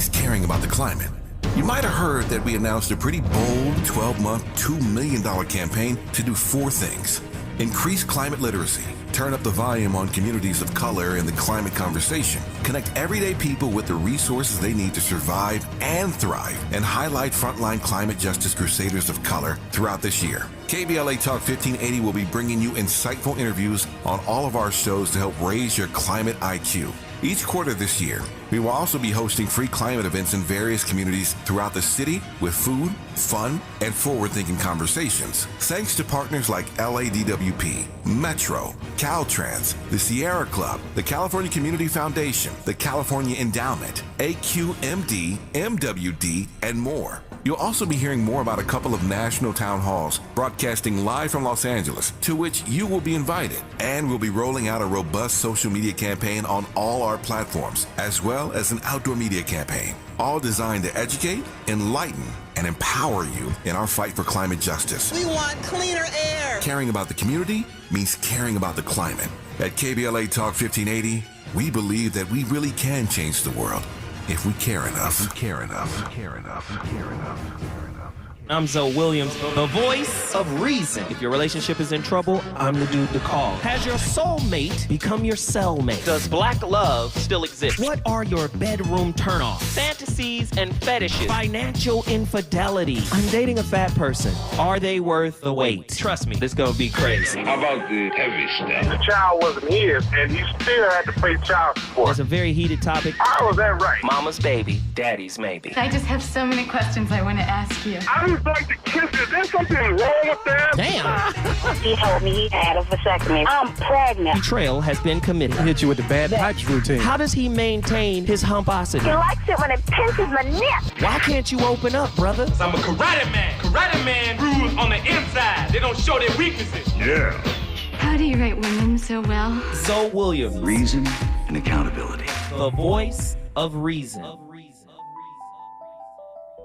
means caring about the climate. You might have heard that we announced a pretty bold 12-month, $2 million campaign to do 4 things. Increase climate literacy, turn up the volume on communities of color in the climate conversation, connect everyday people with the resources they need to survive and thrive, and highlight frontline climate justice crusaders of color throughout this year. KBLA Talk 1580 will be bringing you insightful interviews on all of our shows to help raise your climate IQ. Each quarter this year, we will also be hosting free climate events in various communities throughout the city with food, fun, and forward-thinking conversations. Thanks to partners like LADWP, Metro, Caltrans, the Sierra Club, the California Community Foundation, the California Endowment, AQMD, MWD, and more. You'll also be hearing more about a couple of national town halls broadcasting live from Los Angeles, to which you will be invited. And we'll be rolling out a robust social media campaign on all our platforms, as well as an outdoor media campaign, all designed to educate, enlighten, and empower you in our fight for climate justice. We want cleaner air. Caring about the community means caring about the climate. At KBLA Talk 1580, we believe that we really can change the world if we care enough. If we care enough. If we care enough. If we care enough. If we care enough. I'm Zoe Williams, the voice of reason. If your relationship is in trouble, I'm the dude to call. Has your soulmate become your cellmate? Does black love still exist? What are your bedroom turnoffs? Fantasies and fetishes. Financial infidelity. I'm dating a fat person. Are they worth the wait? Trust me, this gonna be crazy. How about the heavy stuff? The child wasn't his, and he still had to pay child support. It's a very heated topic. How was that right? Mama's baby, daddy's maybe. I just have so many questions I want to ask you. I just like to kiss you. Is there something wrong with that? Damn. He told me he had a vasectomy. I'm pregnant. Betrayal has been committed. Hit you with the bad pipes routine. How does he maintain his humposity? He likes it when it pinches my neck. Why can't you open up, brother? I'm a karate man. Karate man rules on the inside. They don't show their weaknesses. Yeah. How do you write women so well? Zoe Williams, Reason and accountability. the voice of reason.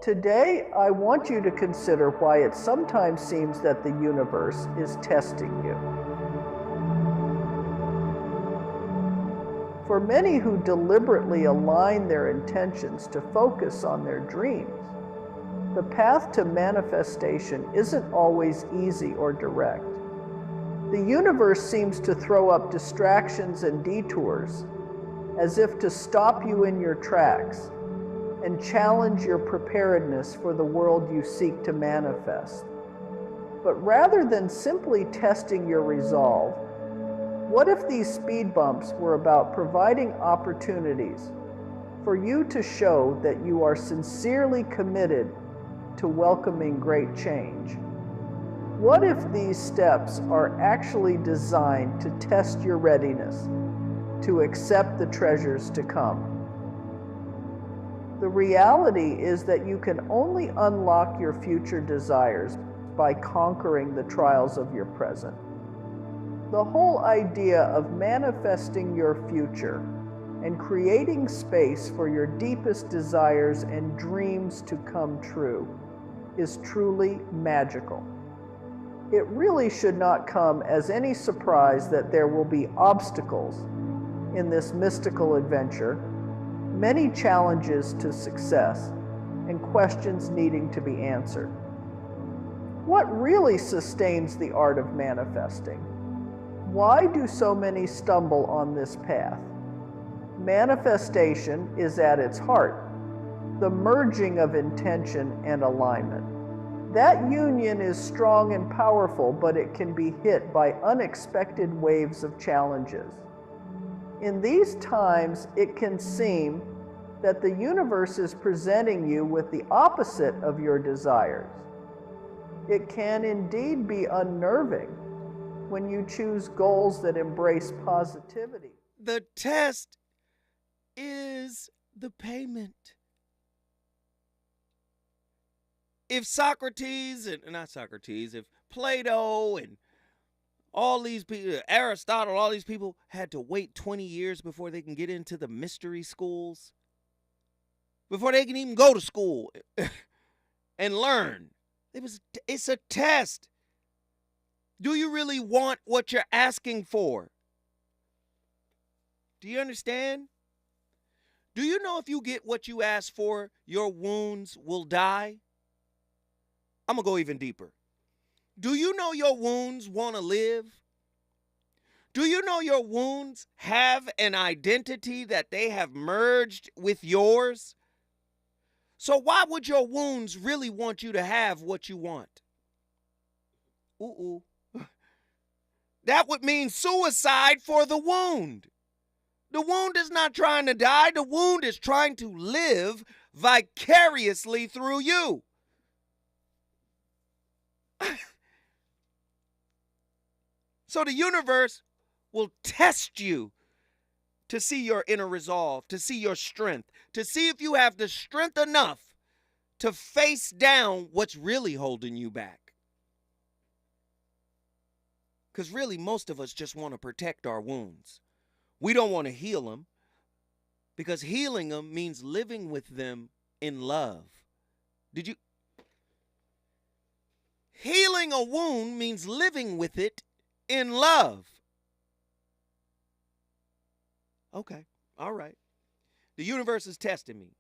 Today, I want you to consider why it sometimes seems that the universe is testing you. For many who deliberately align their intentions to focus on their dreams, the path to manifestation isn't always easy or direct. The universe seems to throw up distractions and detours as if to stop you in your tracks and challenge your preparedness for the world you seek to manifest. But rather than simply testing your resolve, what if these speed bumps were about providing opportunities for you to show that you are sincerely committed to welcoming great change? What if these steps are actually designed to test your readiness to accept the treasures to come? The reality is that you can only unlock your future desires by conquering the trials of your present. The whole idea of manifesting your future and creating space for your deepest desires and dreams to come true is truly magical. It really should not come as any surprise that there will be obstacles in this mystical adventure, many challenges to success, and questions needing to be answered. What really sustains the art of manifesting? Why do so many stumble on this path? Manifestation is at its heart, the merging of intention and alignment. That union is strong and powerful, but it can be hit by unexpected waves of challenges. In these times, it can seem that the universe is presenting you with the opposite of your desires. It can indeed be unnerving when you choose goals that embrace positivity. The test is the payment. If if Plato and all these people, Aristotle, all these people had to wait 20 years before they can get into the mystery schools, before they can even go to school and learn. It's a test. Do you really want what you're asking for? Do you understand? Do you know if you get what you ask for, your wounds will die? I'm going to go even deeper. Do you know your wounds want to live? Do you know your wounds have an identity that they have merged with yours? So why would your wounds really want you to have what you want? Ooh. That would mean suicide for the wound. The wound is not trying to die. The wound is trying to live vicariously through you. So the universe will test you to see your inner resolve, to see your strength, to see if you have the strength enough to face down what's really holding you back. Because really, most of us just want to protect our wounds. We don't want to heal them, because healing them means living with them in love. Healing a wound means living with it in love. Okay, all right. The universe is testing me.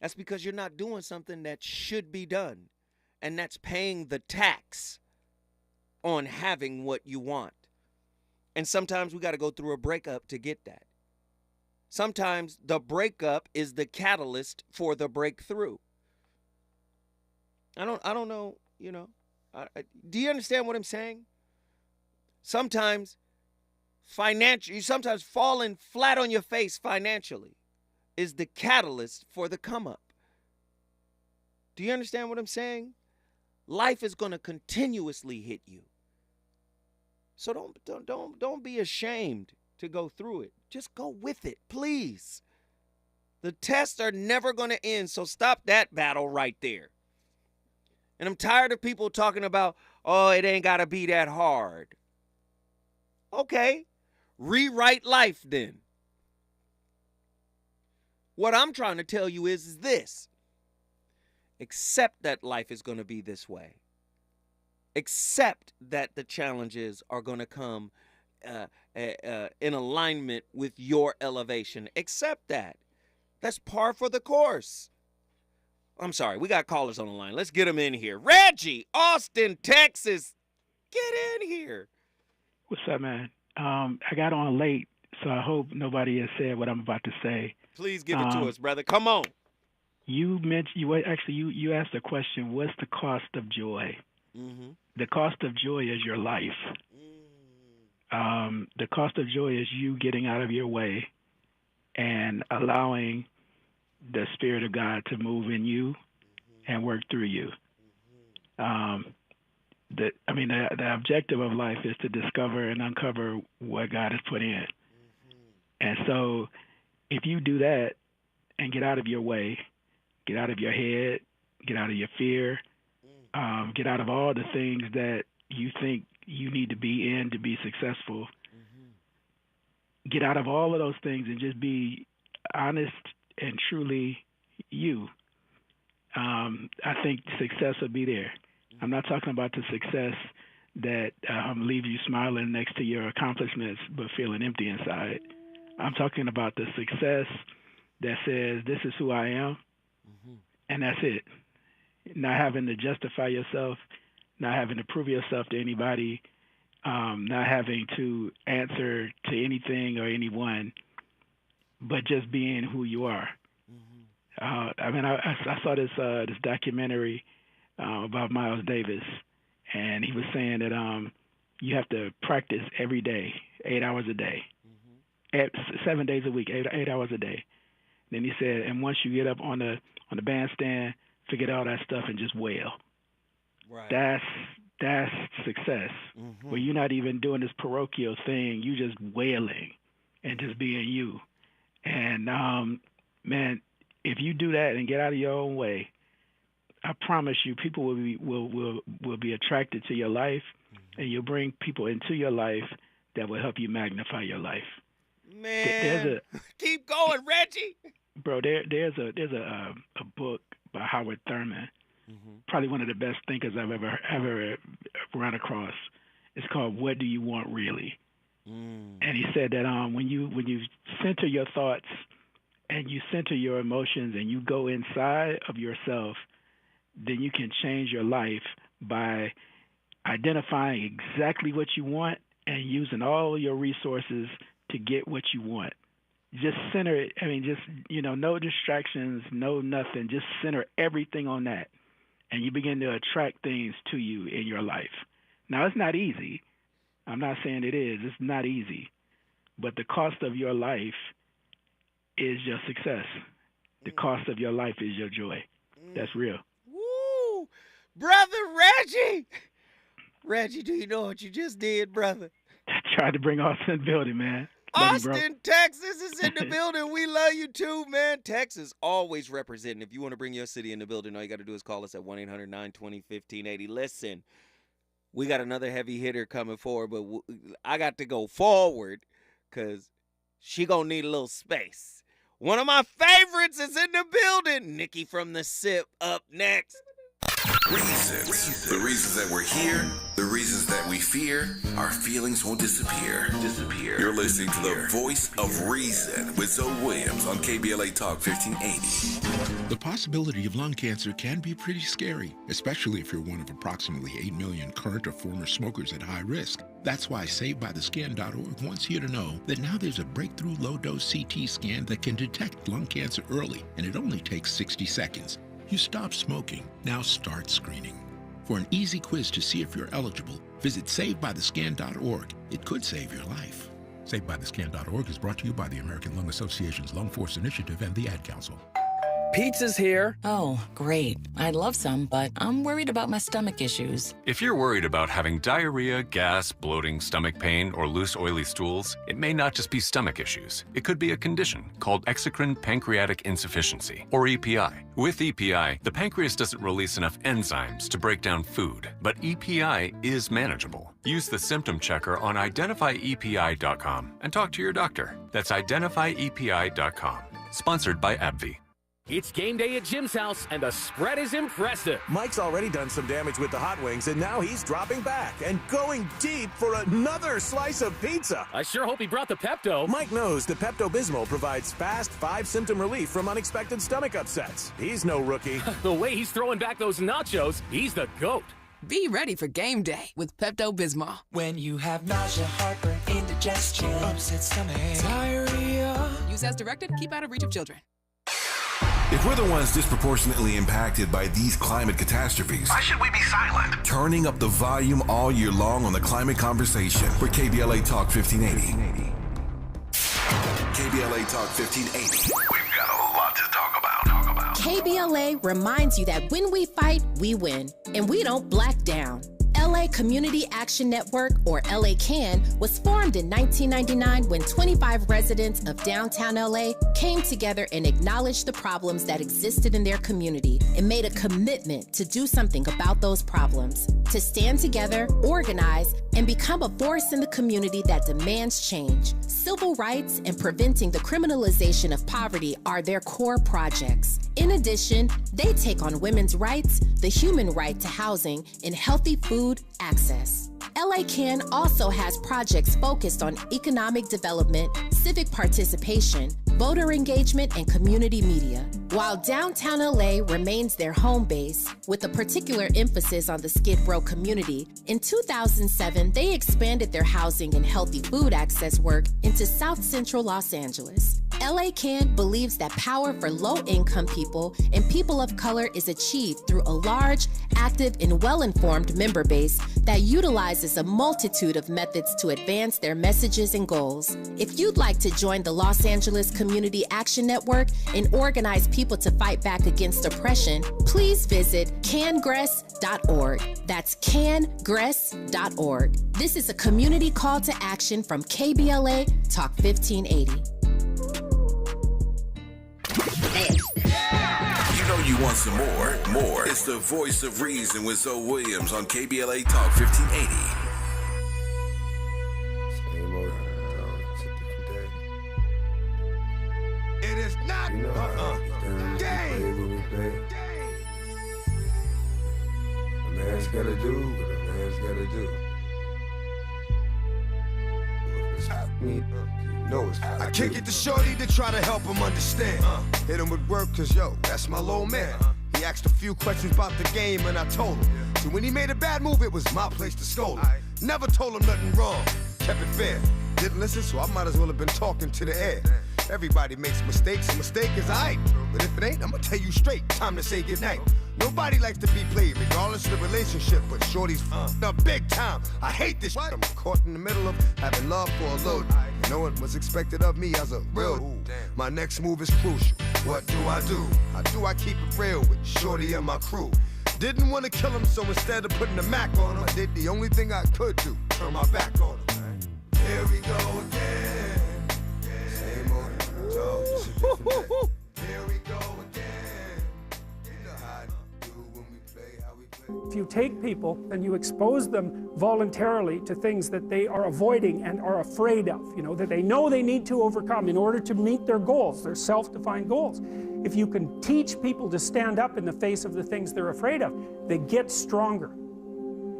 That's because you're not doing something that should be done, and that's paying the tax on having what you want. And sometimes we got to go through a breakup to get that. Sometimes the breakup is the catalyst for the breakthrough. I don't know, do you understand what I'm saying? Sometimes sometimes falling flat on your face financially is the catalyst for the come up. Do you understand what I'm saying? Life is going to continuously hit you. So don't be ashamed to go through it. Just go with it, please. The tests are never going to end, so stop that battle right there. And I'm tired of people talking about, oh, it ain't got to be that hard. Okay, rewrite life then. What I'm trying to tell you is this. Accept that life is going to be this way. Accept that the challenges are going to come in alignment with your elevation. Accept that. That's par for the course. I'm sorry, we got callers on the line. Let's get them in here. Reggie, Austin, Texas. Get in here. What's up, man? I got on late, so I hope nobody has said what I'm about to say. Please give it to us, brother. Come on. You asked a question. What's the cost of joy? Mm-hmm. The cost of joy is your life. The cost of joy is you getting out of your way and allowing the Spirit of God to move in you and work through you. The objective of life is to discover and uncover what God has put in. And so if you do that and get out of your way, get out of your head, get out of your fear, get out of all the things that you think you need to be in to be successful, get out of all of those things and just be honest and truly you. I think success will be there. I'm not talking about the success that leaves you smiling next to your accomplishments but feeling empty inside. I'm talking about the success that says, this is who I am, and that's it. Not having to justify yourself, not having to prove yourself to anybody, not having to answer to anything or anyone, but just being who you are. I saw this documentary about Miles Davis, and he was saying that you have to practice every day, 8 hours a day, 7 days a week, 8 hours a day. Then he said, and once you get up on the bandstand, forget all that stuff and just wail. Right. That's success. Where you're not even doing this parochial thing, you just wailing and just being you. And man, if you do that and get out of your own way, I promise you, people will be attracted to your life, and you'll bring people into your life that will help you magnify your life. Man, keep going, Reggie. Bro, there's a book by Howard Thurman, probably one of the best thinkers I've ever run across. It's called "What Do You Want Really?" And he said that when you center your thoughts and you center your emotions and you go inside of yourself, then you can change your life by identifying exactly what you want and using all your resources to get what you want. Just center it. I mean, just, no distractions, no nothing. Just center everything on that. And you begin to attract things to you in your life. Now, it's not easy. I'm not saying it is. It's not easy. But the cost of your life is your success. The cost of your life is your joy. That's real. Woo! Brother Reggie! Reggie, do you know what you just did, brother? I tried to bring Austin in the building, man. Austin, Texas is in the building. We love you too, man. Texas always representing. If you want to bring your city in the building, all you got to do is call us at 1-800-920-1580. Listen, we got another heavy hitter coming forward, but I got to go forward because she going to need a little space. One of my favorites is in the building. Nikki from the SIP up next. Reasons. The reasons that we're here, the reasons that we fear, our feelings won't disappear. You're listening to the Voice of Reason with Zoe Williams on KBLA Talk 1580. The possibility of lung cancer can be pretty scary, especially if you're one of approximately 8 million current or former smokers at high risk. That's why SaveByTheScan.org wants you to know that now there's a breakthrough low-dose CT scan that can detect lung cancer early, and it only takes 60 seconds. You stop smoking, now start screening. For an easy quiz to see if you're eligible, visit SaveByTheScan.org. It could save your life. SaveByTheScan.org is brought to you by the American Lung Association's Lung Force Initiative and the Ad Council. Pizza's here. Oh, great. I'd love some, but I'm worried about my stomach issues. If you're worried about having diarrhea, gas, bloating, stomach pain, or loose, oily stools, it may not just be stomach issues. It could be a condition called exocrine pancreatic insufficiency, or EPI. With EPI, the pancreas doesn't release enough enzymes to break down food, but EPI is manageable. Use the symptom checker on identifyepi.com and talk to your doctor. That's identifyepi.com. Sponsored by AbbVie. It's game day at Jim's house, and the spread is impressive. Mike's already done some damage with the hot wings, and now he's dropping back and going deep for another slice of pizza. I sure hope he brought the Pepto. Mike knows the Pepto-Bismol provides fast 5-symptom relief from unexpected stomach upsets. He's no rookie. The way he's throwing back those nachos, he's the GOAT. Be ready for game day with Pepto-Bismol. When you have nausea, heartburn, indigestion, upset stomach, diarrhea. Use as directed. Keep out of reach of children. If we're the ones disproportionately impacted by these climate catastrophes, why should we be silent? Turning up the volume all year long on the climate conversation with KBLA Talk 1580. KBLA Talk 1580. We've got a lot to talk about. KBLA reminds you that when we fight, we win, and we don't black down. LA Community Action Network, or LA CAN, was formed in 1999 when 25 residents of downtown LA came together and acknowledged the problems that existed in their community and made a commitment to do something about those problems, to stand together, organize, and become a force in the community that demands change. Civil rights and preventing the criminalization of poverty are their core projects. In addition, they take on women's rights, the human right to housing, and healthy food access. LA CAN also has projects focused on economic development, civic participation, voter engagement, and community media. While downtown LA remains their home base, with a particular emphasis on the Skid Row community, in 2007, they expanded their housing and healthy food access work into South Central Los Angeles. LA CAN believes that power for low-income people and people of color is achieved through a large, active, and well-informed member base that utilizes a multitude of methods to advance their messages and goals. If you'd like to join the Los Angeles Community Action Network and organize people to fight back against oppression, please visit cangress.org. That's cangress.org. This is a community call to action from KBLA Talk 1580. You know you want some more. It's the Voice of Reason with Zoe Williams on KBLA Talk 1580. It is not game. A man's gotta do what a man's gotta do. If it's me, you know it's I kick it to Shorty to try to help him understand. Hit him with work, cause yo, that's my little man. He asked a few questions about the game and I told him. So when he made a bad move, it was my place to scold him. Never told him nothing wrong, kept it fair. Didn't listen, so I might as well have been talking to the air. Everybody makes mistakes, a mistake is aight. But if it ain't, I'ma tell you straight, time to say goodnight. Nobody likes to be played, regardless of the relationship, but Shorty's up big time. I hate this shit. I'm caught in the middle of having love for a load. You know what was expected of me as a real. My next move is crucial. What do? How do I keep it real with Shorty and my crew? Didn't want to kill him, so instead of putting the Mac on him, I did the only thing I could do, turn my back on him. Here we go again. Same old dog, just a different day. Here we go again. You know how I do when we play, how we play. If you take people and you expose them voluntarily to things that they are avoiding and are afraid of, that they know they need to overcome in order to meet their goals, their self-defined goals. If you can teach people to stand up in the face of the things they're afraid of, they get stronger.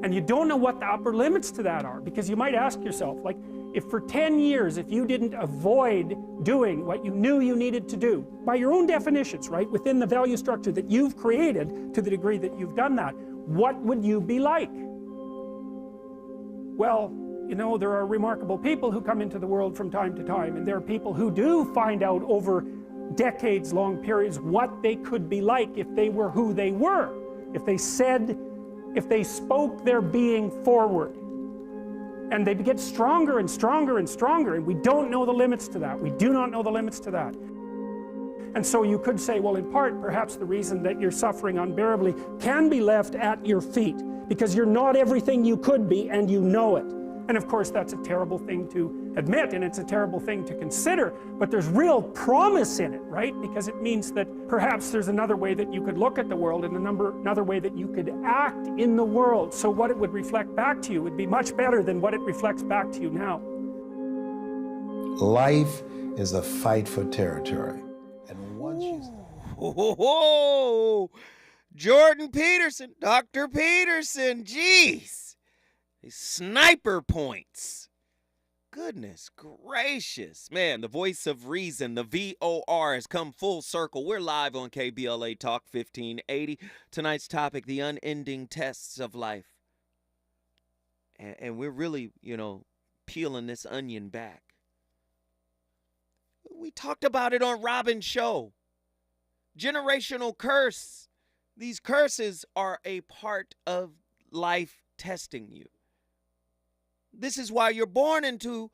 And you don't know what the upper limits to that are, because you might ask yourself, like, if for 10 years, if you didn't avoid doing what you knew you needed to do, by your own definitions, right, within the value structure that you've created to the degree that you've done that, what would you be like? Well, there are remarkable people who come into the world from time to time, and there are people who do find out over decades-long periods what they could be like if they were who they were, if they spoke their being forward. And they get stronger and stronger and stronger, and we don't know the limits to that. We do not know the limits to that. And so you could say, well, in part, perhaps the reason that you're suffering unbearably can be left at your feet, because you're not everything you could be, and you know it. And of course, that's a terrible thing to admit, and it's a terrible thing to consider, but there's real promise in it, right? Because it means that perhaps there's another way that you could look at the world and another way that you could act in the world. So what it would reflect back to you would be much better than what it reflects back to you now. Life is a fight for territory. And once you... Jordan Peterson, Dr. Peterson, jeez. Sniper points. Goodness gracious. Man, the voice of reason, the VOR, has come full circle. We're live on KBLA Talk 1580. Tonight's topic, the unending tests of life. And we're really, peeling this onion back. We talked about it on Robin's show. Generational curse. These curses are a part of life testing you. This is why you're born into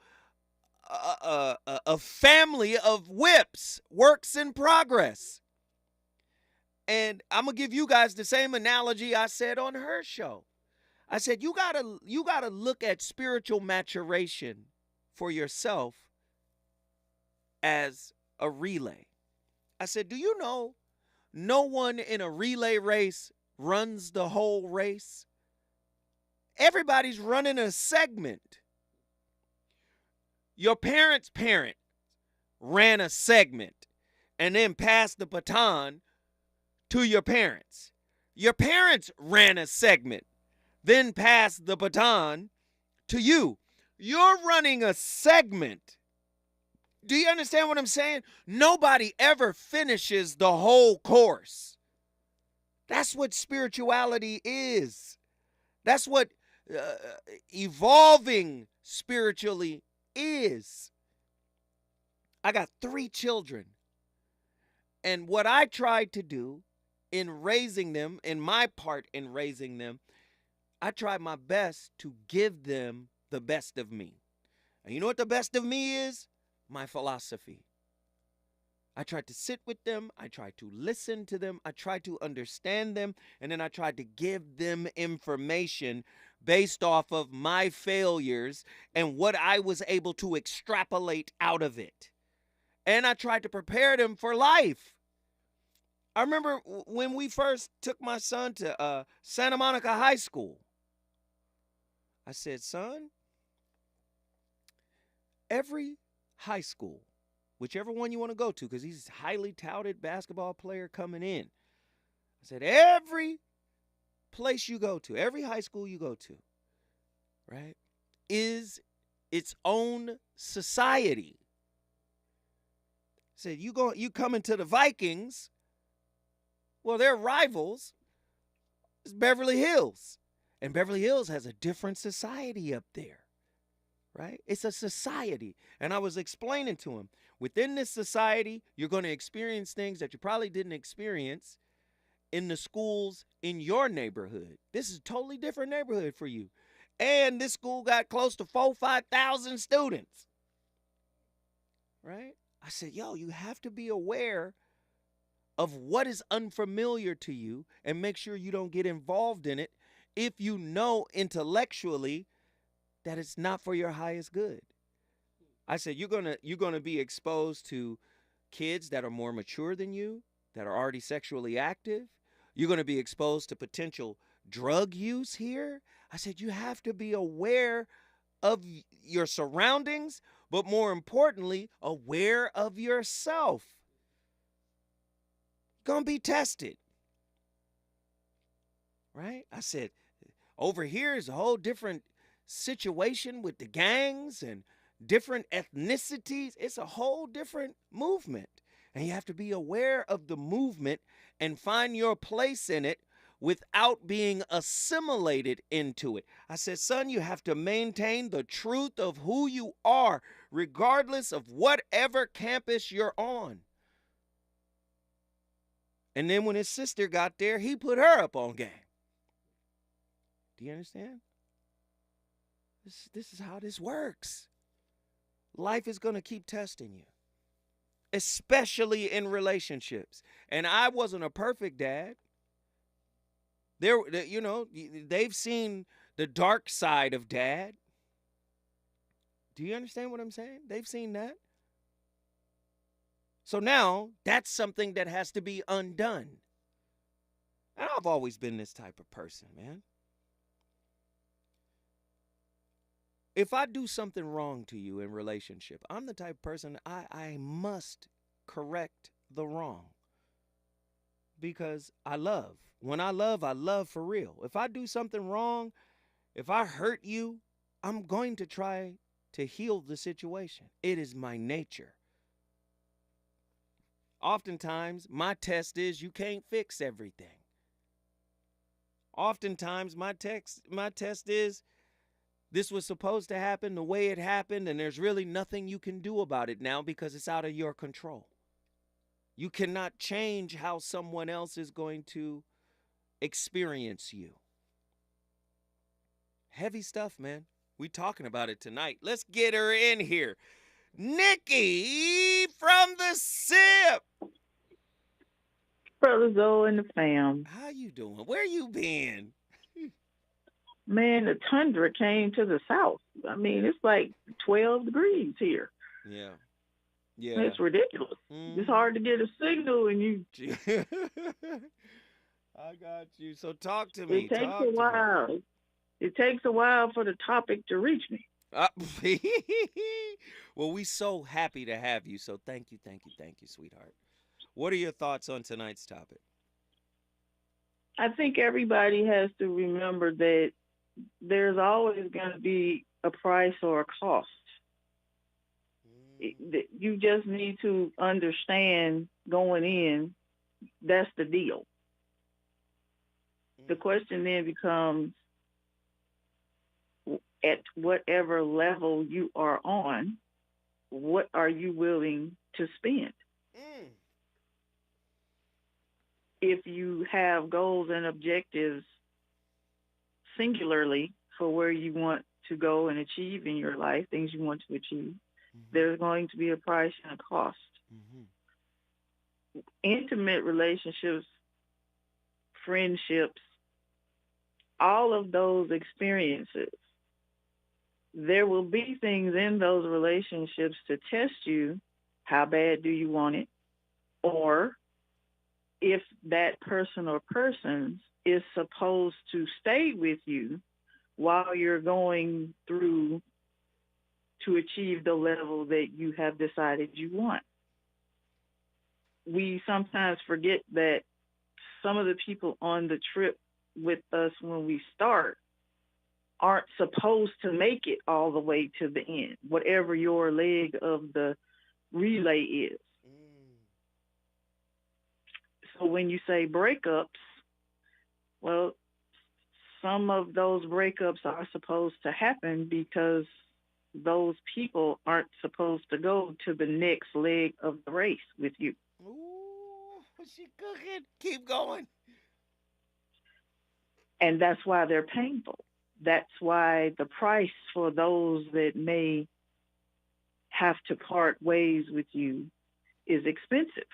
a family of whips, works in progress. And I'm going to give you guys the same analogy I said on her show. I said, you gotta look at spiritual maturation for yourself as a relay. I said, do you know no one in a relay race runs the whole race? Everybody's running a segment. Your parents' parent ran a segment and then passed the baton to your parents. Your parents ran a segment, then passed the baton to you. You're running a segment. Do you understand what I'm saying? Nobody ever finishes the whole course. That's what spirituality is. That's what evolving spiritually is. I got 3 children. And what I tried to do in raising them, in my part in raising them, I tried my best to give them the best of me. And you know what the best of me is? My philosophy. I tried to sit with them. I tried to listen to them. I tried to understand them. And then I tried to give them information based off of my failures and what I was able to extrapolate out of it. And I tried to prepare them for life. I remember when we first took my son to Santa Monica High School. I said, son, every high school, whichever one you want to go to, because he's a highly touted basketball player coming in. I said, every place you go to, every high school you go to, right, is its own society. said, you coming to the Vikings? Well, they're rivals. It's Beverly Hills. And Beverly Hills has a different society up there, right? It's a society. And I was explaining to him, within this society, you're going to experience things that you probably didn't experience in the schools in your neighborhood. This is a totally different neighborhood for you. And this school got close to 4,000-5,000 students, right? I said, yo, you have to be aware of what is unfamiliar to you and make sure you don't get involved in it if you know intellectually that it's not for your highest good. I said, you're gonna be exposed to kids that are more mature than you, that are already sexually active. You're going to be exposed to potential drug use here. I said, you have to be aware of your surroundings, but more importantly, aware of yourself. You're going to be tested, right? I said, over here is a whole different situation with the gangs and different ethnicities. It's a whole different movement. And you have to be aware of the movement and find your place in it without being assimilated into it. I said, son, you have to maintain the truth of who you are, regardless of whatever campus you're on. And then when his sister got there, he put her up on game. Do you understand? This is how this works. Life is going to keep testing you, especially in relationships. And I wasn't a perfect dad. They've seen the dark side of dad. Do you understand what I'm saying? They've seen that. So now that's something that has to be undone. And I've always been this type of person, man. If I do something wrong to you in relationship, I'm the type of person I must correct the wrong. Because I love. When I love for real. If I do something wrong, if I hurt you, I'm going to try to heal the situation. It is my nature. Oftentimes, my test is you can't fix everything. Oftentimes, my test is this was supposed to happen the way it happened, and there's really nothing you can do about it now because it's out of your control. You cannot change how someone else is going to experience you. Heavy stuff, man. We talking about it tonight. Let's get her in here. Nikki from the SIP. Brother Zoe and the fam. How you doing? Where you been? Man, the tundra came to the south. I mean, it's like 12 degrees here. Yeah. Yeah. It's ridiculous. It's hard to get a signal and you... I got you. So talk to me. It takes a while. It takes a while for the topic to reach me. Well, we so happy to have you. So thank you, sweetheart. What are your thoughts on tonight's topic? I think everybody has to remember that there's always going to be a price or a cost. You just need to understand going in, that's the deal. The question then becomes, at whatever level you are on, what are you willing to spend? If you have goals and objectives singularly for where you want to go and achieve in your life, things you want to achieve, there's going to be a price and a cost. Intimate relationships, friendships, all of those experiences, there will be things in those relationships to test you. How bad do you want it? Or if that person or persons is supposed to stay with you while you're going through to achieve the level that you have decided you want. We sometimes forget that some of the people on the trip with us when we start aren't supposed to make it all the way to the end, whatever your leg of the relay is. So when you say breakups, well, some of those breakups are supposed to happen because those people aren't supposed to go to the next leg of the race with you. Ooh, she cooking. Keep going. And that's why they're painful. That's why the price for those that may have to part ways with you is expensive,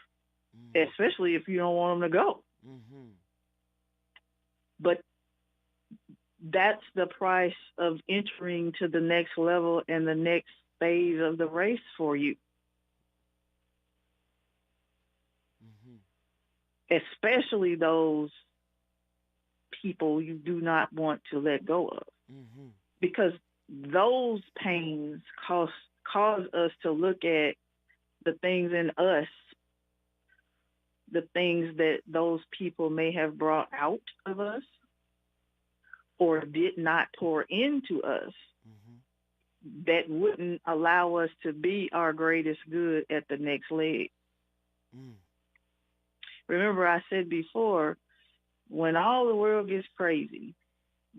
especially if you don't want them to go. Mm-hmm. But that's the price of entering to the next level and the next phase of the race for you. Mm-hmm. Especially those people you do not want to let go of. Mm-hmm. Because those pains cause us to look at the things in us, the things that those people may have brought out of us or did not pour into us, that wouldn't allow us to be our greatest good at the next leg. Remember, I said before, when all the world gets crazy,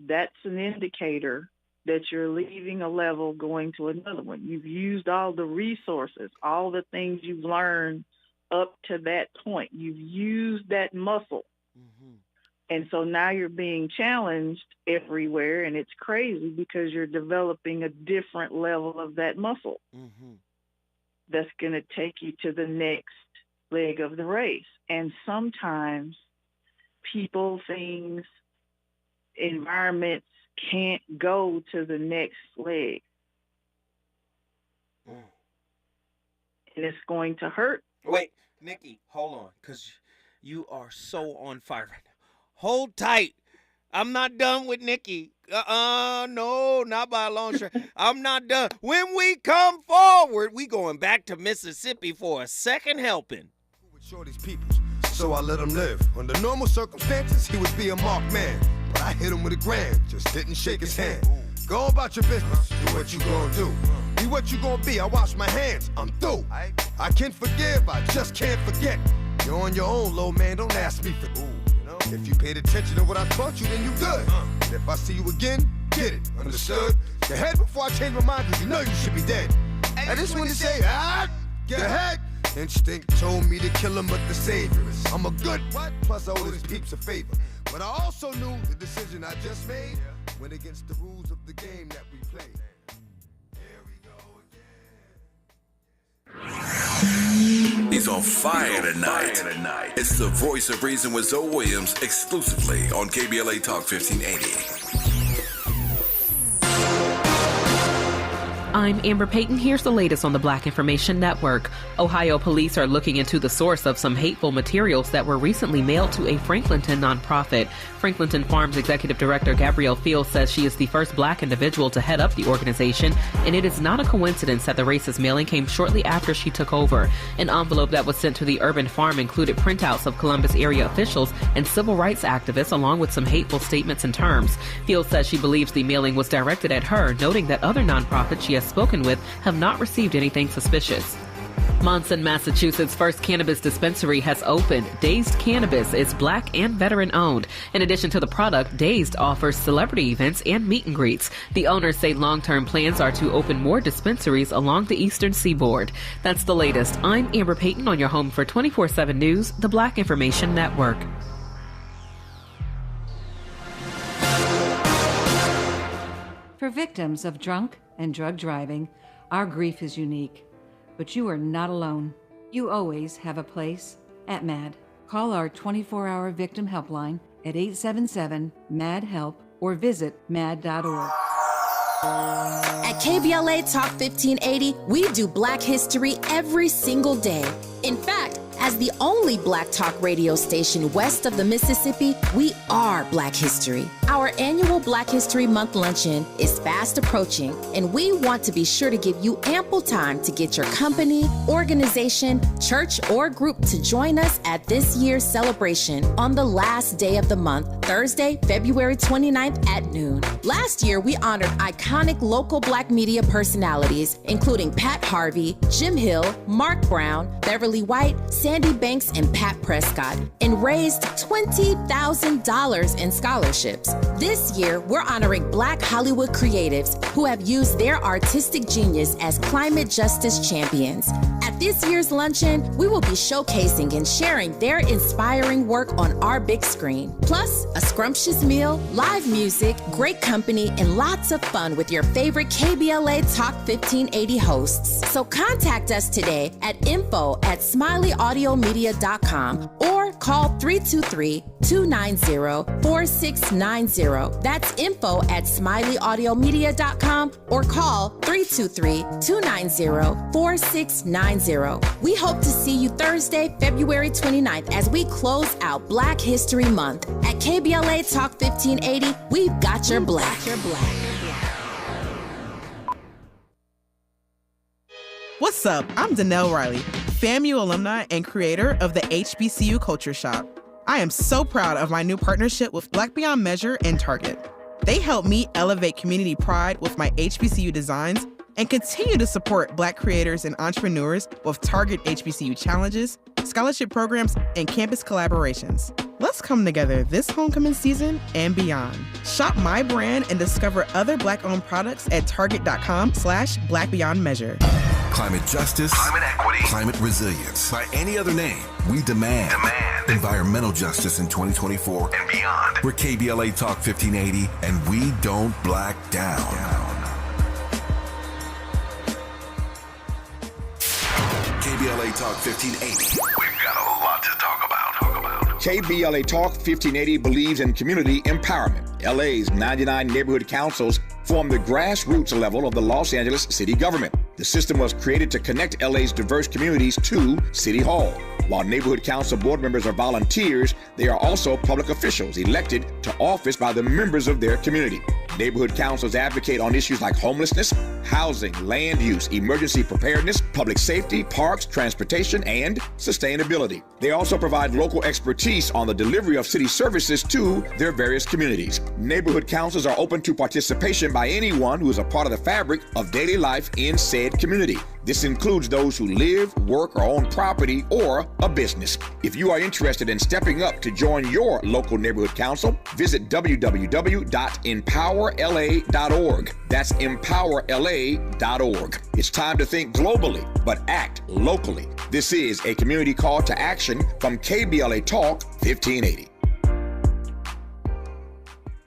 that's an indicator that you're leaving a level going to another one. You've used all the resources, all the things you've learned up to that point. You've used that muscle. And so now you're being challenged everywhere, and it's crazy because you're developing a different level of that muscle that's going to take you to the next leg of the race. And sometimes people, things, environments can't go to the next leg. And it's going to hurt. Wait, Nikki, hold on, because you are so on fire right now. Hold tight. I'm not done with Nikki. No, not by a long shot. I'm not done. When we come forward, we going back to Mississippi for a second helping. Shorty's peoples, so I let him live. Under normal circumstances, he would be a marked man. But I hit him with a grand, just didn't shake his hand. Go about your business, do what you gonna do. Be what you gonna be, I wash my hands, I'm through. I can forgive, I just can't forget. You're on your own, low man, don't ask me for If you paid attention to what I taught you, then you good. And if I see you again, get it, understood? Your head before I change my mind, cause you know you should be dead. I just want to say, get ahead. Instinct told me to kill him, but the savior is. I'm a good what? Plus I owe his peeps a favor. But I also knew the decision I just made went against the rules of the game that we play. He's on fire tonight. It's the Voice of Reason with Zoe Williams, exclusively on KBLA Talk 1580. I'm Amber Payton. Here's the latest on the Black Information Network. Ohio police are looking into the source of some hateful materials that were recently mailed to a Franklinton nonprofit. Franklinton Farms Executive Director Gabrielle Fields says she is the first Black individual to head up the organization, and it is not a coincidence that the racist mailing came shortly after she took over. An envelope that was sent to the urban farm included printouts of Columbus area officials and civil rights activists, along with some hateful statements and terms. Fields says she believes the mailing was directed at her, noting that other nonprofits she has spoken with have not received anything suspicious. Monson, Massachusetts' first cannabis dispensary has opened. Dazed Cannabis is Black and veteran-owned. In addition to the product, Dazed offers celebrity events and meet and greets. The owners say long-term plans are to open more dispensaries along the eastern seaboard. That's the latest. I'm Amber Payton on your home for 24/7 News, the Black Information Network. For victims of drunk and drug driving, our grief is unique. But you are not alone. You always have a place at MAD. Call our 24-hour victim helpline at 877-MAD-HELP or visit mad.org. At KBLA Talk 1580, we do Black history every single day. In fact, as the only Black talk radio station west of the Mississippi, we are Black history. Our annual Black History Month luncheon is fast approaching, and we want to be sure to give you ample time to get your company, organization, church, or group to join us at this year's celebration on the last day of the month, Thursday, February 29th at noon. Last year, we honored iconic local Black media personalities, including Pat Harvey, Jim Hill, Mark Brown, Beverly White, Sandy Banks and Pat Prescott and raised $20,000 in scholarships. This year, we're honoring Black Hollywood creatives who have used their artistic genius as climate justice champions. At this year's luncheon, we will be showcasing and sharing their inspiring work on our big screen. Plus, a scrumptious meal, live music, great company, and lots of fun with your favorite KBLA Talk 1580 hosts. So contact us today at info@smileyAudiomedia.com or call 323-290-4690. That's info@smileyAudiomedia.com or call 323-290-4690. We hope to see you Thursday, February 29th as we close out Black History Month. At KBLA Talk 1580, we've got your black. What's up? I'm Danelle Riley, FAMU alumni and creator of the HBCU Culture Shop. I am so proud of my new partnership with Black Beyond Measure and Target. They help me elevate community pride with my HBCU designs and continue to support Black creators and entrepreneurs with Target HBCU challenges, scholarship programs, and campus collaborations. Let's come together this homecoming season and beyond. Shop my brand and discover other Black-owned products at target.com/BlackBeyondMeasure. Climate justice, climate equity, climate resilience. By any other name, we demand environmental justice in 2024 and beyond. We're KBLA Talk 1580, and we don't black down. KBLA Talk 1580. We've got a lot to talk about. KBLA Talk 1580 believes in community empowerment. LA's 99 neighborhood councils form the grassroots level of the Los Angeles city government. The system was created to connect LA's diverse communities to City Hall. While neighborhood council board members are volunteers, they are also public officials elected to office by the members of their community. Neighborhood councils advocate on issues like homelessness, housing, land use, emergency preparedness, public safety, parks, transportation, and sustainability. They also provide local expertise on the delivery of city services to their various communities. Neighborhood councils are open to participation by anyone who is a part of the fabric of daily life in said community. This includes those who live, work, or own property or a business. If you are interested in stepping up to join your local neighborhood council, visit www.empowerla.org. That's empowerla.org. It's time to think globally, but act locally. This is a community call to action from KBLA Talk 1580.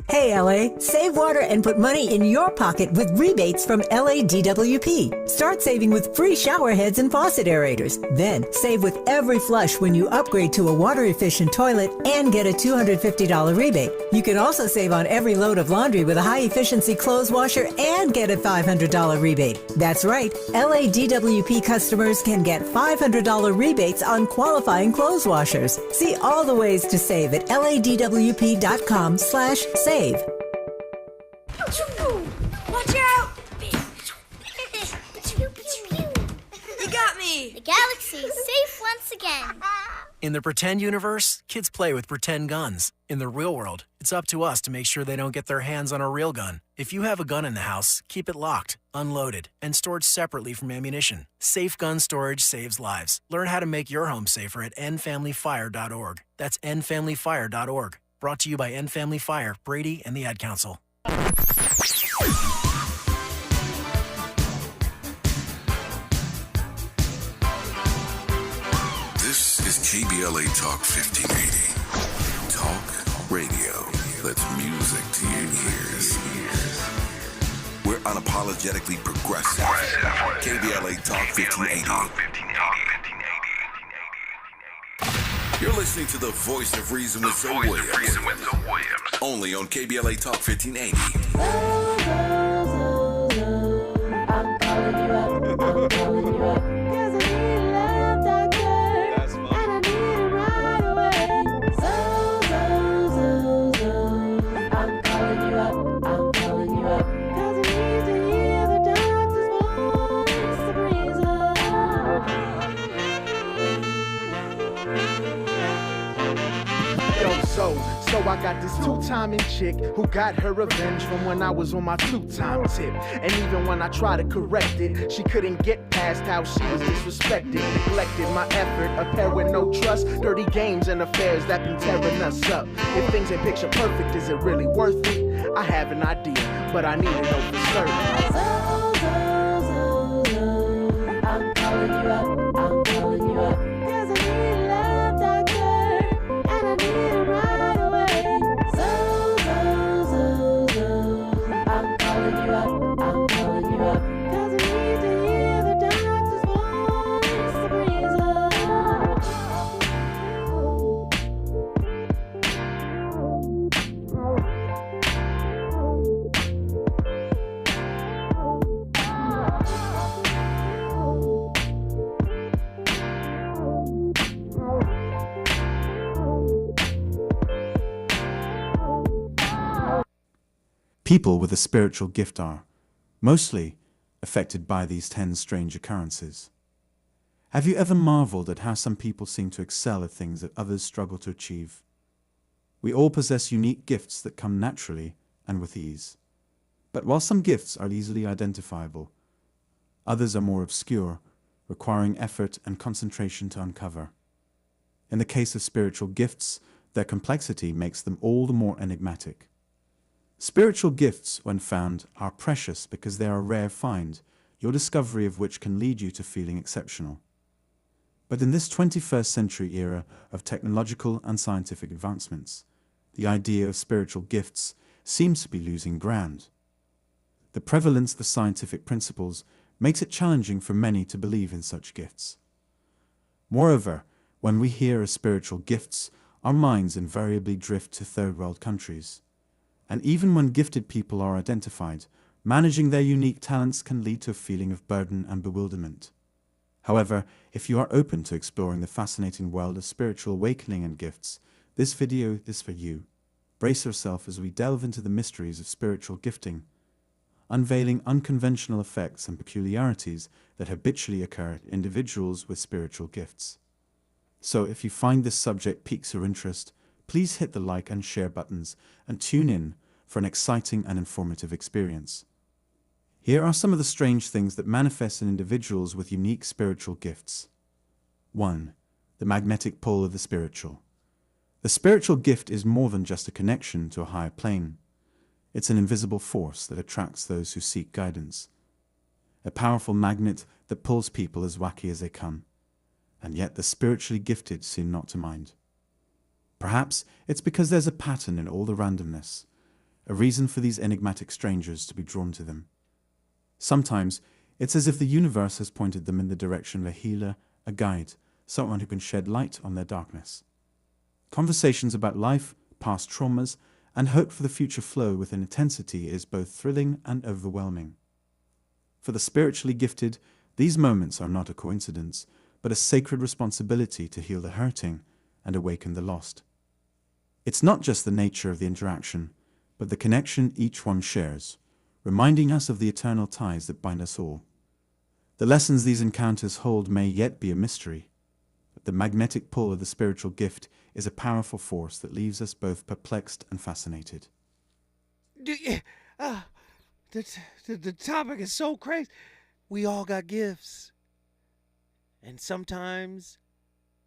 Hey LA, save water and put money in your pocket with rebates from LA DWP. Start saving with free shower heads and faucet aerators. Then save with every flush when you upgrade to a water-efficient toilet and get a $250 rebate. You can also save on every load of laundry with a high-efficiency clothes washer and get a $500 rebate. That's right, LA DWP customers can get $500 rebates on qualifying clothes washers. See all the ways to save at ladwp.com/save. Watch out! You got me! The galaxy is safe once again. In the pretend universe, kids play with pretend guns. In the real world, it's up to us to make sure they don't get their hands on a real gun. If you have a gun in the house, keep it locked, unloaded, and stored separately from ammunition. Safe gun storage saves lives. Learn how to make your home safer at endfamilyfire.org. That's endfamilyfire.org. Brought to you by End Family Fire, Brady, and the Ad Council. This is KBLA Talk 1580. Talk radio. That's music to your ears. We're unapologetically progressive. KBLA Talk 1580. You're listening to the voice of reason with Zoe Williams. Only on KBLA Talk 1580. I'm calling you up. I'm calling you up. 'Cause I need a love doctor. And I need it right away. I'm calling you up. I'm calling you up. 'Cause I need to hear the doctor's voice of reason. Yo, So I got this two-timing chick who got her revenge from when I was on my two-time tip. And even when I tried to correct it, she couldn't get past how she was disrespected, neglected my effort, a pair with no trust, dirty games and affairs that been tearing us up. If things ain't picture perfect, is it really worth it? I have an idea, but I need to know for certain. I'm calling you up, I'm calling you up. 'Cause I need a love doctor, and I need it right away. I'm calling you up, I'm calling you up. 'Cause I need to hear the doctor's voice to breeze People with a spiritual gift are, mostly, affected by these 10 strange occurrences. Have you ever marveled at how some people seem to excel at things that others struggle to achieve? We all possess unique gifts that come naturally and with ease. But while some gifts are easily identifiable, others are more obscure, requiring effort and concentration to uncover. In the case of spiritual gifts, their complexity makes them all the more enigmatic. Spiritual gifts, when found, are precious because they are a rare find, your discovery of which can lead you to feeling exceptional. But in this 21st century era of technological and scientific advancements, the idea of spiritual gifts seems to be losing ground. The prevalence of the scientific principles makes it challenging for many to believe in such gifts. Moreover, when we hear of spiritual gifts, our minds invariably drift to third world countries. And even when gifted people are identified, managing their unique talents can lead to a feeling of burden and bewilderment. However, if you are open to exploring the fascinating world of spiritual awakening and gifts, this video is for you. Brace yourself as we delve into the mysteries of spiritual gifting, unveiling unconventional effects and peculiarities that habitually occur in individuals with spiritual gifts. So if you find this subject piques your interest, please hit the like and share buttons and tune in for an exciting and informative experience. Here are some of the strange things that manifest in individuals with unique spiritual gifts. 1. The magnetic pull of the spiritual. The spiritual gift is more than just a connection to a higher plane. It's an invisible force that attracts those who seek guidance. A powerful magnet that pulls people as wacky as they come. And yet the spiritually gifted seem not to mind. Perhaps it's because there's a pattern in all the randomness, a reason for these enigmatic strangers to be drawn to them. Sometimes it's as if the universe has pointed them in the direction of a healer, a guide, someone who can shed light on their darkness. Conversations about life, past traumas, and hope for the future flow with an intensity is both thrilling and overwhelming. For the spiritually gifted, these moments are not a coincidence, but a sacred responsibility to heal the hurting and awaken the lost. It's not just the nature of the interaction, but the connection each one shares, reminding us of the eternal ties that bind us all. The lessons these encounters hold may yet be a mystery, but the magnetic pull of the spiritual gift is a powerful force that leaves us both perplexed and fascinated. The topic is so crazy. We all got gifts. And sometimes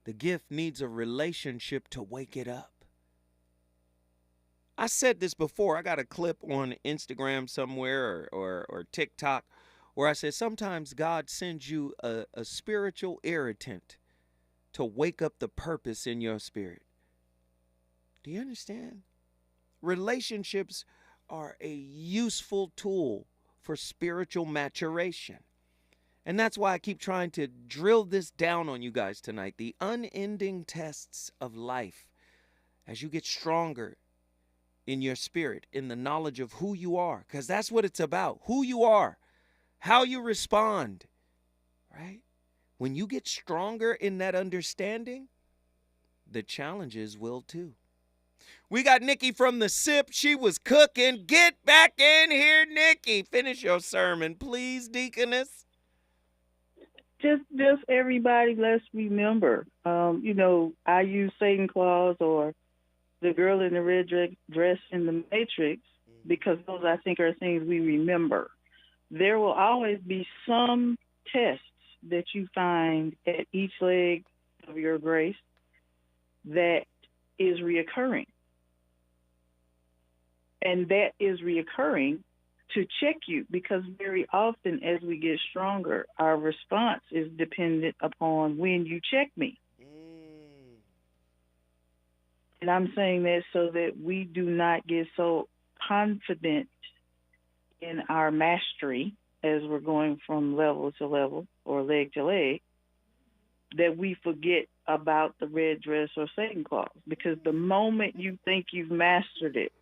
the gift needs a relationship to wake it up. I said this before. I got a clip on Instagram somewhere or TikTok where I said sometimes God sends you a spiritual irritant to wake up the purpose in your spirit. Do you understand? Relationships are a useful tool for spiritual maturation. And that's why I keep trying to drill this down on you guys tonight. The unending tests of life as you get stronger in your spirit, in the knowledge of who you are, because that's what it's about. Who you are, how you respond, right? When you get stronger in that understanding, the challenges will too. We got Nikki from the SIP. She was cooking. Get back in here, Nikki. Finish your sermon, please, Deaconess. Just everybody, let's remember, I use Satan clause or, the girl in the red dress in the Matrix, because those, I think, are things we remember. There will always be some tests that you find at each leg of your grace that is reoccurring. And that is reoccurring to check you, because very often as we get stronger, our response is dependent upon when you check me. And I'm saying that so that we do not get so confident in our mastery as we're going from level to level or leg to leg, that we forget about the red dress or Satan clause. Because the moment you think you've mastered it,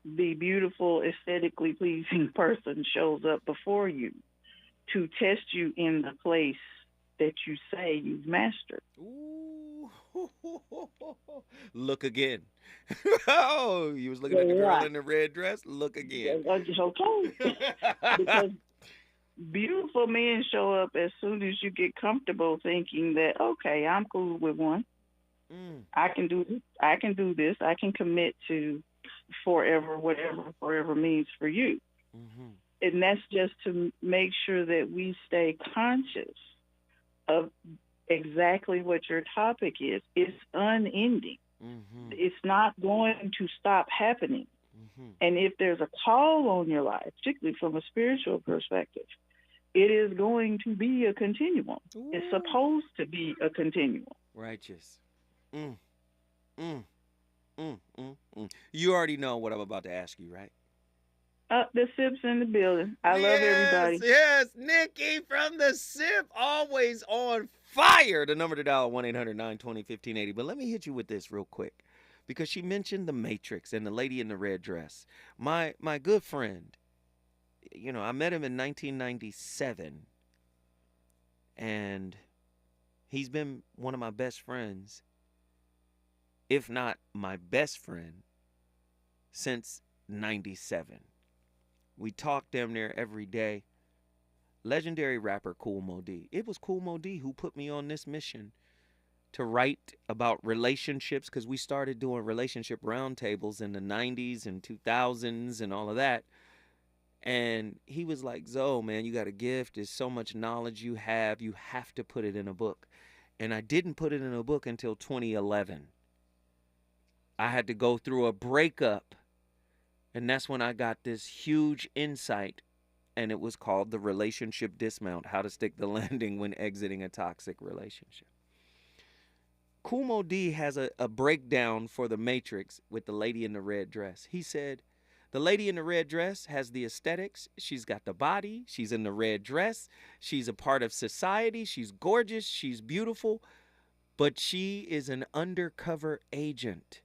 the beautiful, aesthetically pleasing person shows up before you to test you in the place that you say you've mastered. Ooh. Look again. Oh, you was looking at the girl in the red dress? Look again. I just okay. Because beautiful men show up as soon as you get comfortable thinking that, okay, I'm cool with one. I can do this. I can commit to forever, whatever forever means for you. And that's just to make sure that we stay conscious of exactly what your topic is. It's unending. It's not going to stop happening. And if there's a call on your life, particularly from a spiritual perspective, it is going to be a continuum. It's supposed to be a continuum. Righteous. You already know what I'm about to ask you, right? The SIP's in the building. I love everybody. Yes, Nikki from the SIP, always on fire. The number to dial, 1-800-920-1580. But let me hit you with this real quick, because she mentioned the Matrix and the lady in the red dress. My good friend, you know, I met him in 1997, and he's been one of my best friends, if not my best friend, since 97. We talk damn near every day. Legendary rapper Kool Moe Dee. It was Kool Moe Dee who put me on this mission to write about relationships, because we started doing relationship roundtables in the 90s and 2000s and all of that. And he was like, Zoe, man, you got a gift. There's so much knowledge you have. You have to put it in a book. And I didn't put it in a book until 2011. I had to go through a breakup. And that's when I got this huge insight, and it was called The Relationship Dismount, How to Stick the Landing When Exiting a Toxic Relationship. Kool Moe Dee has a breakdown for the Matrix with the lady in the red dress. He said, the lady in the red dress has the aesthetics. She's got the body. She's in the red dress. She's a part of society. She's gorgeous. She's beautiful. But she is an undercover agent.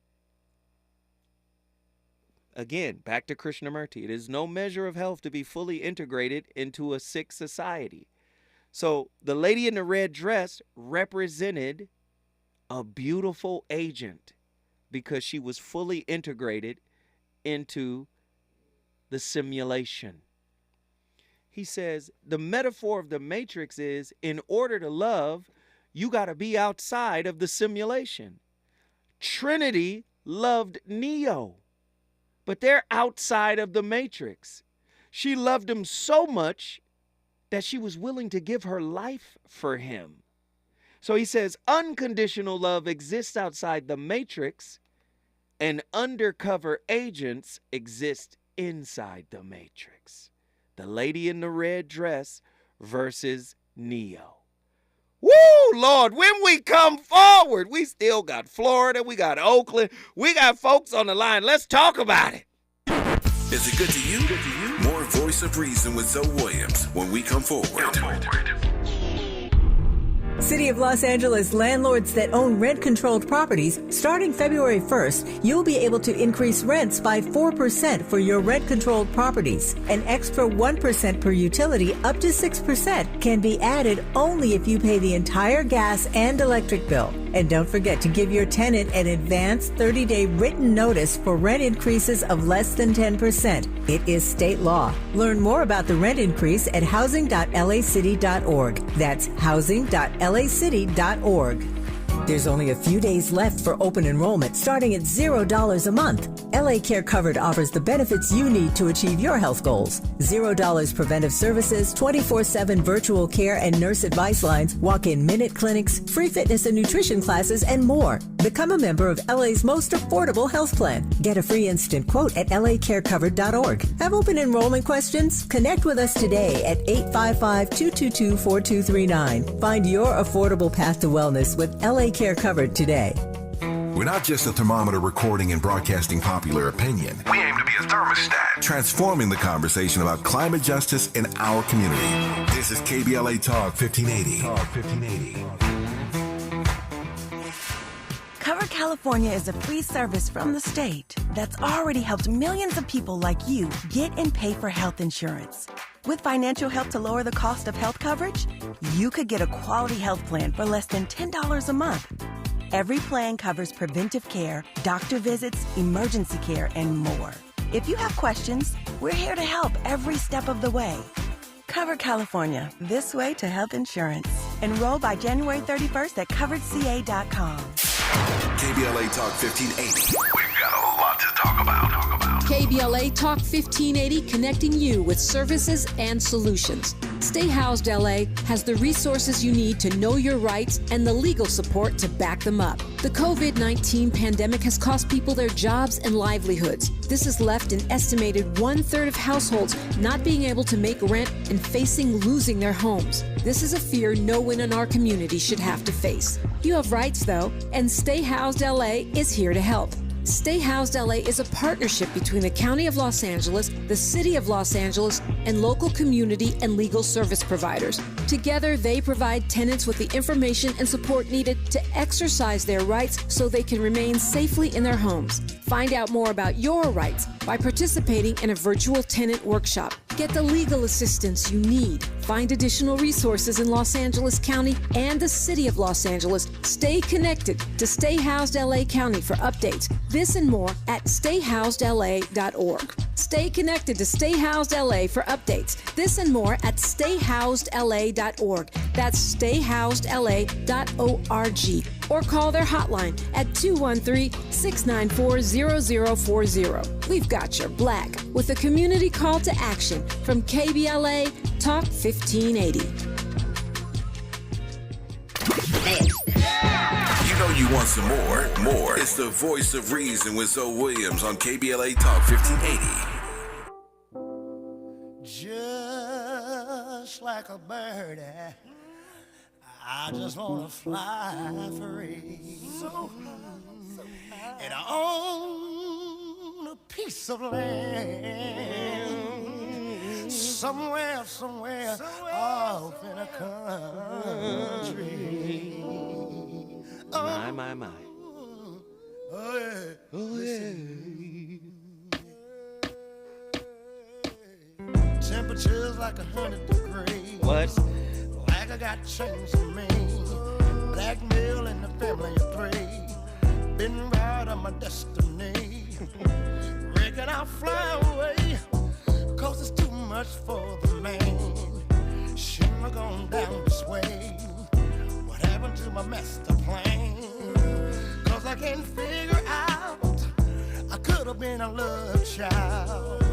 Again, back to Krishnamurti. It is no measure of health to be fully integrated into a sick society. So the lady in the red dress represented a beautiful agent because she was fully integrated into the simulation. He says the metaphor of the Matrix is, in order to love, you got to be outside of the simulation. Trinity loved Neo, but they're outside of the Matrix. She loved him so much that she was willing to give her life for him. So he says unconditional love exists outside the Matrix, and undercover agents exist inside the Matrix. The lady in the red dress versus Neo. Woo, Lord, when we come forward, we still got Florida, we got Oakland, we got folks on the line. Let's talk about it. Is it good to you? More Voice of Reason with Zoe Williams when we come forward. City of Los Angeles landlords that own rent-controlled properties, starting February 1st, you'll be able to increase rents by 4% for your rent-controlled properties. An extra 1% per utility, up to 6%, can be added only if you pay the entire gas and electric bill. And don't forget to give your tenant an advance 30-day written notice for rent increases of less than 10%. It is state law. Learn more about the rent increase at housing.lacity.org. That's housing.lacity.org. There's only a few days left for open enrollment, starting at $0 a month. LA Care Covered offers the benefits you need to achieve your health goals. $0 preventive services, 24/7 virtual care and nurse advice lines, walk-in minute clinics, free fitness and nutrition classes, and more. Become a member of LA's most affordable health plan. Get a free instant quote at lacarecovered.org. Have open enrollment questions? Connect with us today at 855-222-4239. Find your affordable path to wellness with LA Care Covered today. We're not just a thermometer recording and broadcasting popular opinion. We aim to be a thermostat, transforming the conversation about climate justice in our community. This is KBLA Talk 1580. Cover California is a free service from the state that's already helped millions of people like you get and pay for health insurance. With financial help to lower the cost of health coverage, you could get a quality health plan for less than $10 a month. Every plan covers preventive care, doctor visits, emergency care, and more. If you have questions, we're here to help every step of the way. Cover California, this way to health insurance. Enroll by January 31st at coveredca.com. KBLA Talk 1580. We've got a lot to talk about. KBLA Talk 1580, connecting you with services and solutions. Stay Housed LA has the resources you need to know your rights and the legal support to back them up. The COVID-19 pandemic has cost people their jobs and livelihoods. This has left an estimated 1/3 of households not being able to make rent and facing losing their homes. This is a fear no one in our community should have to face. You have rights, though, and Stay Housed LA is here to help. Stay Housed LA is a partnership between the County of Los Angeles, the City of Los Angeles, and local community and legal service providers. Together, they provide tenants with the information and support needed to exercise their rights so they can remain safely in their homes. Find out more about your rights by participating in a virtual tenant workshop. Get the legal assistance you need. Find additional resources in Los Angeles County and the City of Los Angeles. Stay connected to Stay Housed LA County for updates. This and more at stayhousedla.org. Stay connected to Stay Housed LA for updates. This and more at stayhousedla.org. That's stayhousedla.org. Or call their hotline at 213-694-0040. We've got your black with a community call to action from KBLA Talk 1580. You know you want some more. It's the voice of reason with Zoe Williams on KBLA Talk 1580. Just like a bird, I just want to fly free. And I own a piece of land somewhere off in a country. My. Oh, yeah. Temperatures like 100 degrees. What? Like I got chains on me. Blackmail in the family of three. Been right on my destiny. Reckon I'll fly away, 'cause it's too much for the man. Shouldn't have gone down this way. What happened to my master plan? 'Cause I can't figure out. I could have been a love child.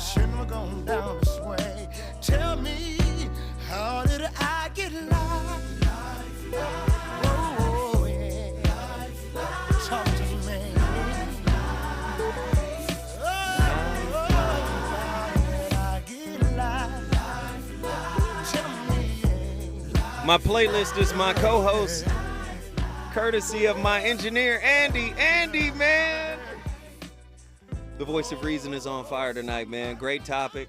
Shouldn't have gone down this way. Tell me, how did I get lost? Oh, yeah. Talk to me. Oh, how did I get lost? Tell me, yeah. My playlist is my co-host, courtesy of my engineer, Andy. Andy, man. The voice of reason is on fire tonight, man. Great topic.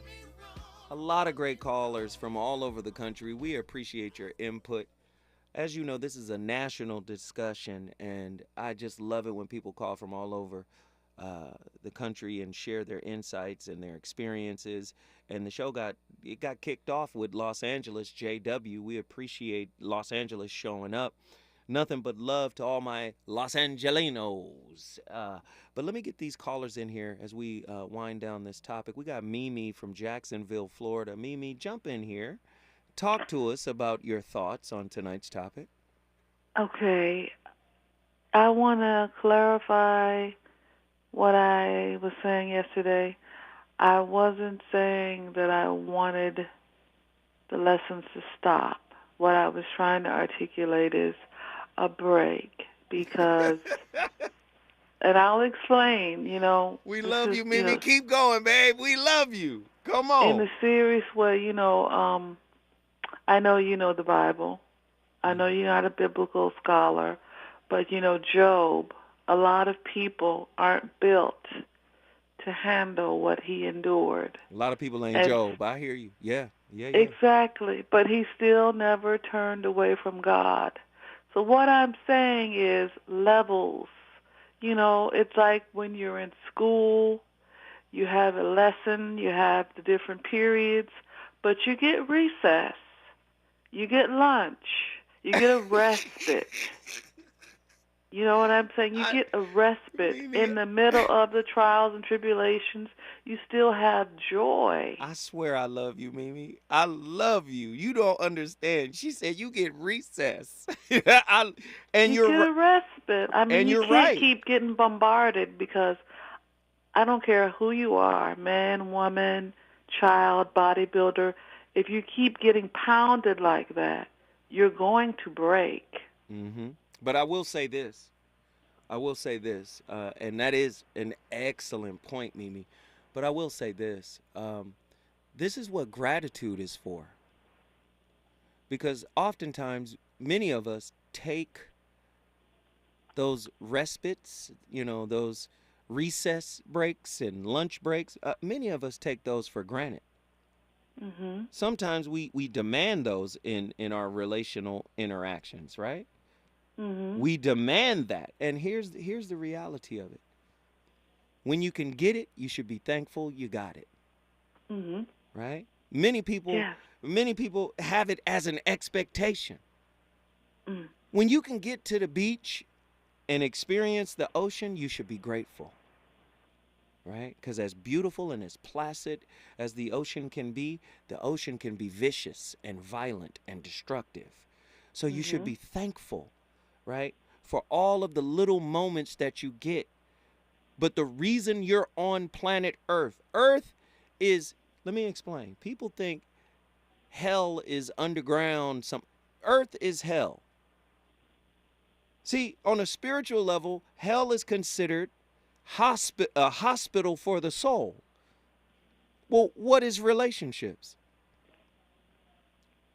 A lot of great callers from all over the country. We appreciate your input. As you know, this is a national discussion, and I just love it when people call from all over the country and share their insights and their experiences. And the show got kicked off with Los Angeles JW. We appreciate Los Angeles showing up. Nothing but love to all my Los Angelinos. But let me get these callers in here as we wind down this topic. We got Mimi from Jacksonville, Florida. Mimi, jump in here. Talk to us about your thoughts on tonight's topic. Okay. I want to clarify what I was saying yesterday. I wasn't saying that I wanted the lessons to stop. What I was trying to articulate is a break because, and I'll explain, We this love is, you, Mimi. Keep going, babe. We love you. Come on. in a serious way, I know you know the Bible. I know you're not a biblical scholar, but Job, a lot of people aren't built to handle what he endured. A lot of people ain't And Job. I hear you. Yeah. exactly, but he still never turned away from God. So what I'm saying is levels. It's like when you're in school, you have a lesson, you have the different periods, but you get recess, you get lunch, you get a respite. You know what I'm saying? You get a respite. In the middle of the trials and tribulations, you still have joy. I swear I love you, Mimi. I love you. You don't understand. She said you get recess. And you get a respite. I mean, you can't keep getting bombarded because I don't care who you are, man, woman, child, bodybuilder. If you keep getting pounded like that, you're going to break. Mm-hmm. But I will say this. And that is an excellent point, Mimi. But I will say this. This is what gratitude is for. Because oftentimes, many of us take those respites, those recess breaks and lunch breaks. Many of us take those for granted. Mm-hmm. Sometimes we demand those in our relational interactions, right? Mm-hmm. We demand that. And here's the reality of it. When you can get it, you should be thankful you got it. Mm-hmm. Right? Many people have it as an expectation. Mm. When you can get to the beach and experience the ocean, you should be grateful. Right? Because as beautiful and as placid as the ocean can be vicious and violent and destructive. So you should be thankful, right, for all of the little moments that you get. But the reason you're on planet Earth is, let me explain. People think hell is underground. Earth is hell. See, on a spiritual level, hell is considered a hospital for the soul. Well, what is relationships?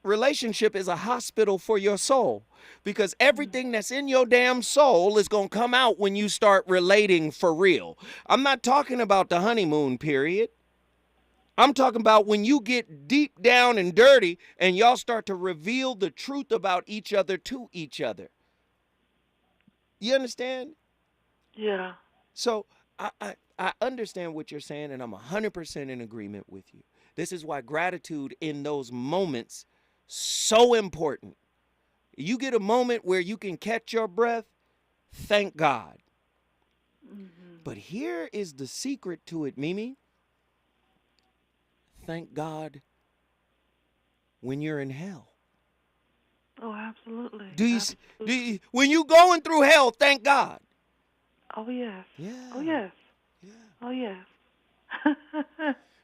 Relationship is a hospital for your soul, because everything that's in your damn soul is going to come out when you start relating for real. I'm not talking about the honeymoon period. I'm talking about when you get deep down and dirty and y'all start to reveal the truth about each other to each other. You understand? Yeah. So I understand what you're saying, and I'm 100% in agreement with you. This is why gratitude in those moments so important. You get a moment where you can catch your breath, thank God. Mm-hmm. But here is the secret to it, Mimi. Thank God when you're in hell. Oh, absolutely. When you going through hell, thank God. Oh, yes. Yeah. Oh, yes. Yeah. Oh, yes.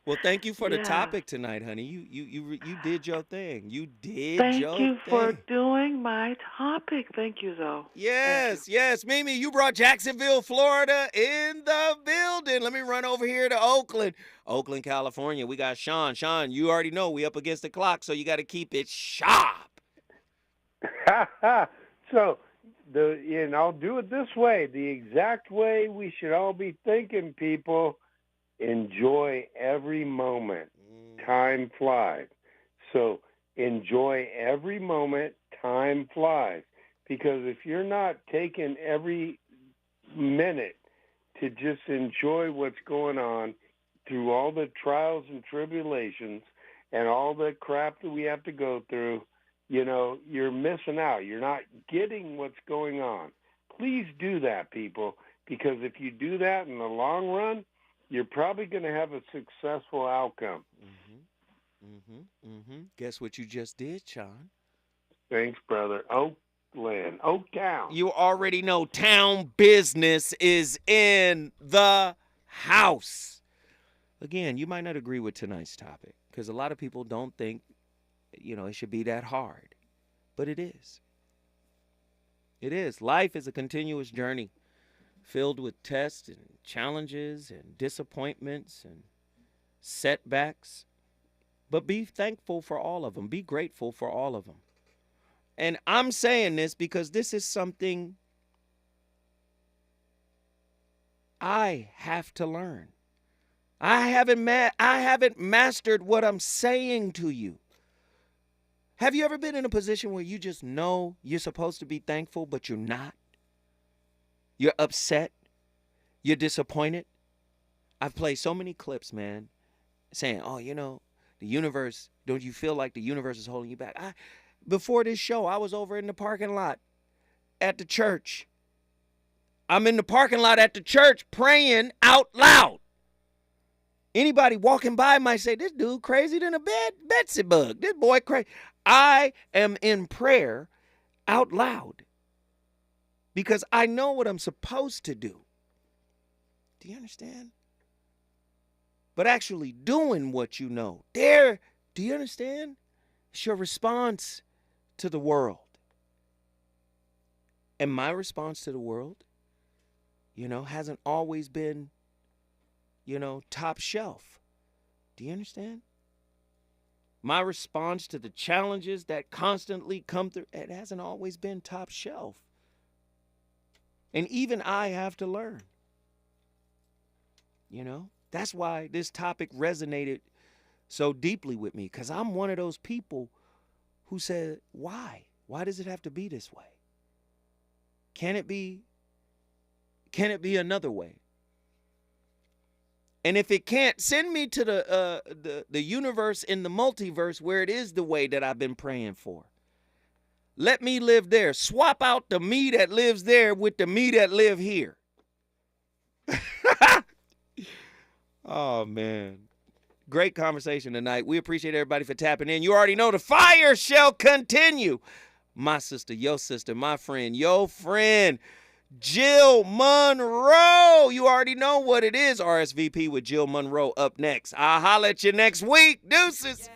Well, thank you for the topic tonight, honey. You did your thing. You did Thank your you thing. for doing my topic. Thank you, Zoe. Yes, yes. Mimi, you brought Jacksonville, Florida in the building. Let me run over here to Oakland, California. We got Sean. Sean, you already know we up against the clock, so you got to keep it sharp. So, I'll do it this way, the exact way we should all be thinking, people. Enjoy every moment. Time flies. So enjoy every moment. Time flies. Because if you're not taking every minute to just enjoy what's going on through all the trials and tribulations and all the crap that we have to go through, you're missing out. You're not getting what's going on. Please do that, people, because if you do that in the long run, you're probably going to have a successful outcome. Guess what you just did, Sean? Thanks, brother. Oh, Oakland, Oaktown. You already know town business is in the house. Again, you might not agree with tonight's topic because a lot of people don't think, it should be that hard. But it is. It is. Life is a continuous journey filled with tests and challenges and disappointments and setbacks. But be thankful for all of them. Be grateful for all of them. And I'm saying this because this is something I have to learn. I haven't mastered what I'm saying to you. Have you ever been in a position where you just know you're supposed to be thankful, but you're not? You're upset. You're disappointed. I've played so many clips, man, saying, the universe, don't you feel like the universe is holding you back? Before this show, I was over in the parking lot at the church. I'm in the parking lot at the church praying out loud. Anybody walking by might say, this dude crazy than a Betsy bug. This boy crazy. I am in prayer out loud because I know what I'm supposed to do. Do you understand? But actually doing what you know. Do you understand? It's your response to the world. And my response to the world, hasn't always been, top shelf. Do you understand? My response to the challenges that constantly come through, it hasn't always been top shelf. And even I have to learn. That's why this topic resonated so deeply with me, because I'm one of those people who said, why? Why does it have to be this way? Can it be another way? And if it can't, send me to the universe in the multiverse where it is the way that I've been praying for. Let me live there. Swap out the me that lives there with the me that live here. Oh, man. Great conversation tonight. We appreciate everybody for tapping in. You already know the fire shall continue. My sister, your sister, my friend, your friend, Jill Monroe. You already know what it is. RSVP with Jill Monroe up next. I'll holler at you next week. Deuces.